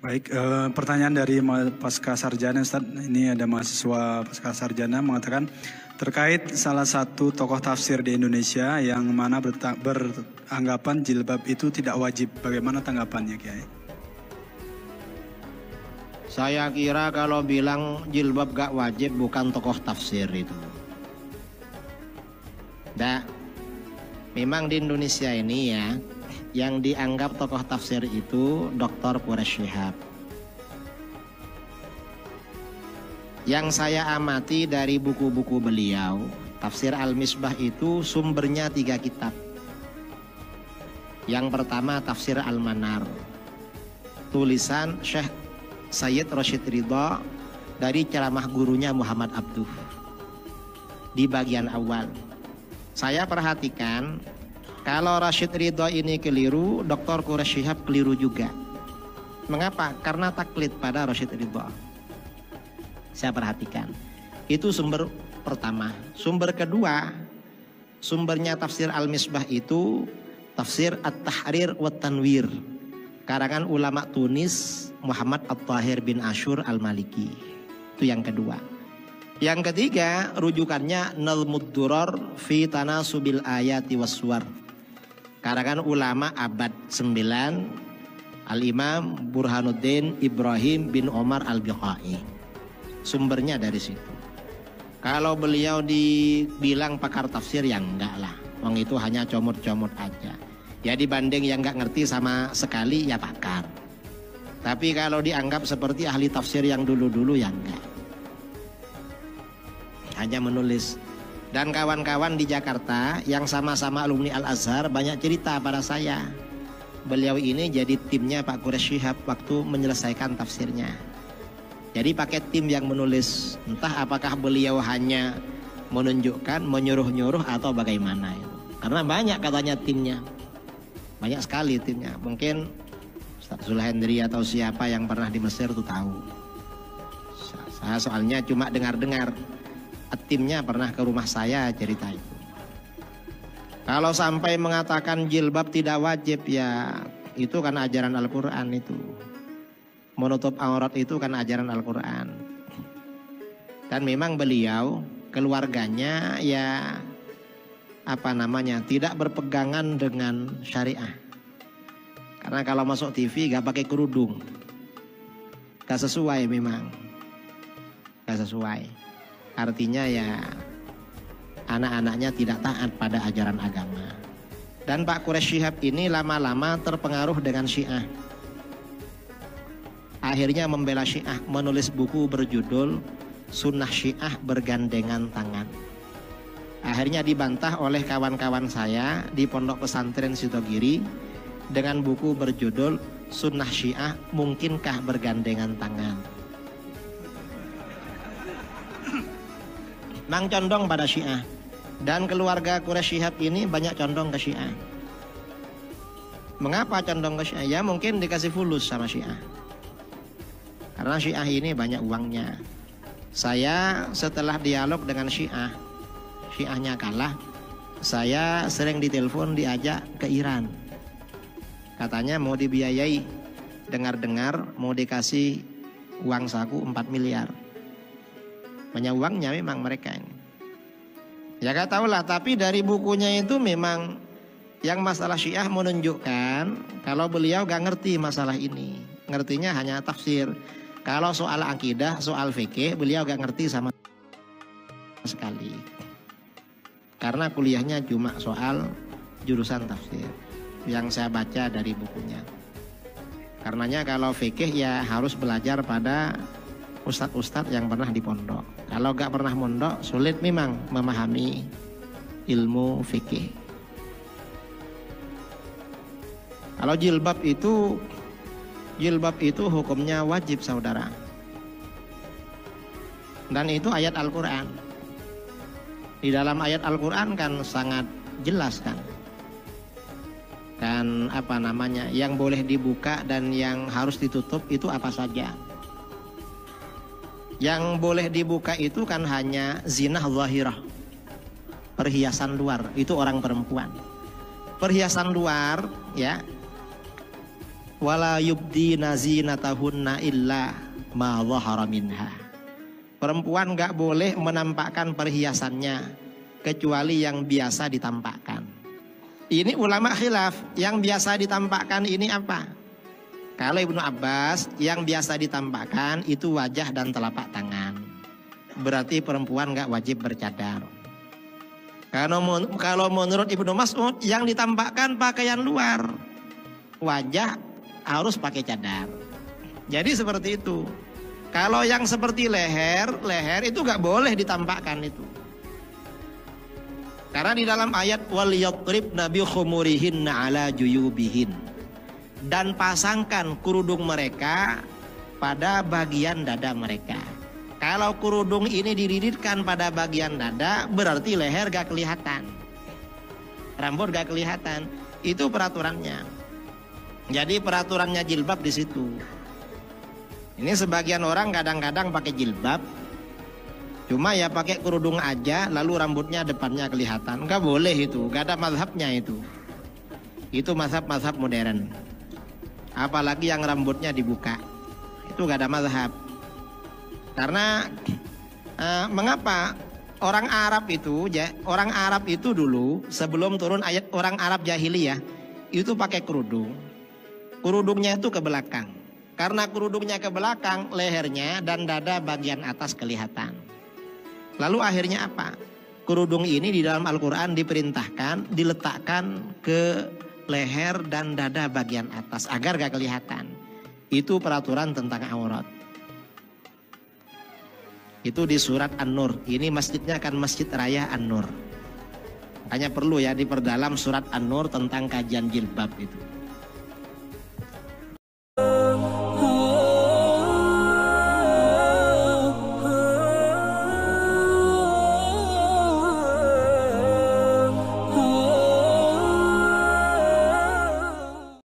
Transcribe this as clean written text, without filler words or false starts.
Baik, pertanyaan dari Pasca Sarjana, Ustaz. Ini ada mahasiswa Pasca Sarjana mengatakan terkait salah satu tokoh tafsir di Indonesia yang mana beranggapan jilbab itu tidak wajib. Bagaimana tanggapannya, Kiai? Saya kira kalau bilang jilbab gak wajib bukan tokoh tafsir itu. Memang di Indonesia ini ya, yang dianggap tokoh tafsir itu Dr. Quraish Shihab. Yang saya amati dari buku-buku beliau, Tafsir Al-Misbah itu sumbernya 3 kitab. Yang pertama Tafsir Al-Manar, tulisan Syekh Sayyid Rashid Ridha dari ceramah gurunya Muhammad Abduh. Di bagian awal saya perhatikan, kalau Rashid Ridha ini keliru, Dr. Quraish Shihab keliru juga. Mengapa? Karena taklid pada Rashid Ridha. Saya perhatikan. Itu sumber pertama. Sumber kedua, sumbernya Tafsir Al-Misbah itu Tafsir At-Tahrir wa Tanwir, karangan ulama Tunis Muhammad At-Tahir bin Ashur Al-Maliki. Itu yang kedua. Yang ketiga, rujukannya Nalmud Durar fi Tanasubil Ayati Waswar, karangan ulama abad 9 Al-Imam Burhanuddin Ibrahim bin Omar Al-Biqai. Sumbernya dari situ. Kalau beliau dibilang pakar tafsir, ya enggak lah. Wong itu hanya comot-comot aja. Ya dibanding yang enggak ngerti sama sekali, ya pakar. Tapi kalau dianggap seperti ahli tafsir yang dulu-dulu, ya enggak. Hanya menulis. Dan kawan-kawan di Jakarta yang sama-sama alumni Al-Azhar banyak cerita pada saya. Beliau ini jadi timnya Pak Quraish Shihab waktu menyelesaikan tafsirnya. Jadi pakai tim yang menulis. Entah apakah beliau hanya menunjukkan, menyuruh-nyuruh atau bagaimana itu. Karena banyak katanya timnya. Banyak sekali timnya. Mungkin Ustaz Zulhendri atau siapa yang pernah di Mesir itu tahu. Saya soalnya cuma dengar-dengar. Timnya pernah ke rumah saya cerita itu. Kalau sampai mengatakan jilbab tidak wajib, ya itu kan ajaran Al-Quran itu. Menutup aurat itu kan ajaran Al-Quran. Dan memang beliau, keluarganya ya tidak berpegangan dengan syariah. Karena kalau masuk TV gak pakai kerudung, gak sesuai memang. Gak sesuai. Artinya ya anak-anaknya tidak taat pada ajaran agama. Dan Pak Quraish Shihab ini lama-lama terpengaruh dengan Syiah. Akhirnya membela Syiah, menulis buku berjudul Sunnah Syiah Bergandengan Tangan. Akhirnya dibantah oleh kawan-kawan saya di Pondok Pesantren Sitogiri dengan buku berjudul Sunnah Syiah Mungkinkah Bergandengan Tangan. Mang condong pada Syiah. Dan keluarga Quraish Shihab ini banyak condong ke Syiah. Mengapa condong ke Syiah? Ya mungkin dikasih fulus sama Syiah. Karena Syiah ini banyak uangnya. Saya setelah dialog dengan Syiah, Syiahnya kalah, saya sering ditelepon diajak ke Iran. Katanya mau dibiayai, dengar-dengar mau dikasih uang saku 4 miliar. Banyak uangnya memang mereka ini. Ya gak tahulah, tapi dari bukunya itu memang yang masalah Syiah menunjukkan kalau beliau gak ngerti masalah ini. Ngertinya hanya tafsir. Kalau soal akidah, soal fikih, beliau gak ngerti sama sekali. Karena kuliahnya cuma soal jurusan tafsir yang saya baca dari bukunya. Karenanya kalau fikih ya harus belajar pada ustadz-ustadz yang pernah di pondok. Kalau gak pernah mondok, sulit memang memahami ilmu fikih. Kalau jilbab itu hukumnya wajib, saudara. Dan itu ayat Al-Quran. Di dalam ayat Al-Quran kan sangat jelas kan. Dan apa namanya, yang boleh dibuka dan yang harus ditutup itu apa saja. Yang boleh dibuka itu kan hanya zinah zahirah, perhiasan luar, itu orang perempuan. Perhiasan luar ya, wala yubdina zinatahunna illa ma zahara minha. Perempuan gak boleh menampakkan perhiasannya kecuali yang biasa ditampakkan. Ini ulama khilaf, yang biasa ditampakkan ini apa? Kalau Ibnu Abbas, yang biasa ditampakkan itu wajah dan telapak tangan. Berarti perempuan gak wajib bercadar. Kalau menurut Ibnu Mas'ud, yang ditampakkan pakaian luar, wajah harus pakai cadar. Jadi seperti itu. Kalau yang seperti leher itu gak boleh ditampakkan itu. Karena di dalam ayat wal yatribna bi khumurihinna ala juyubihin, dan pasangkan kerudung mereka pada bagian dada mereka. Kalau kerudung ini dililitkan pada bagian dada, berarti leher gak kelihatan, rambut gak kelihatan. Itu peraturannya. Jadi peraturannya jilbab di situ. Ini sebagian orang kadang-kadang pakai jilbab, cuma ya pakai kerudung aja, lalu rambutnya depannya kelihatan. Gak boleh itu, gak ada mazhabnya itu. Itu mazhab-mazhab modern. Apalagi yang rambutnya dibuka, itu gak ada mazhab. Karena mengapa orang Arab itu dulu sebelum turun ayat orang Arab jahiliyah itu pakai kerudung. Kerudungnya itu ke belakang. Karena kerudungnya ke belakang, lehernya dan dada bagian atas kelihatan. Lalu akhirnya apa? Kerudung ini di dalam Al-Quran diperintahkan diletakkan ke leher dan dada bagian atas agar gak kelihatan. Itu peraturan tentang aurat. Itu di surat An-Nur. Ini masjidnya kan Masjid Raya An-Nur. Makanya perlu ya diperdalam surat An-Nur tentang kajian jilbab itu.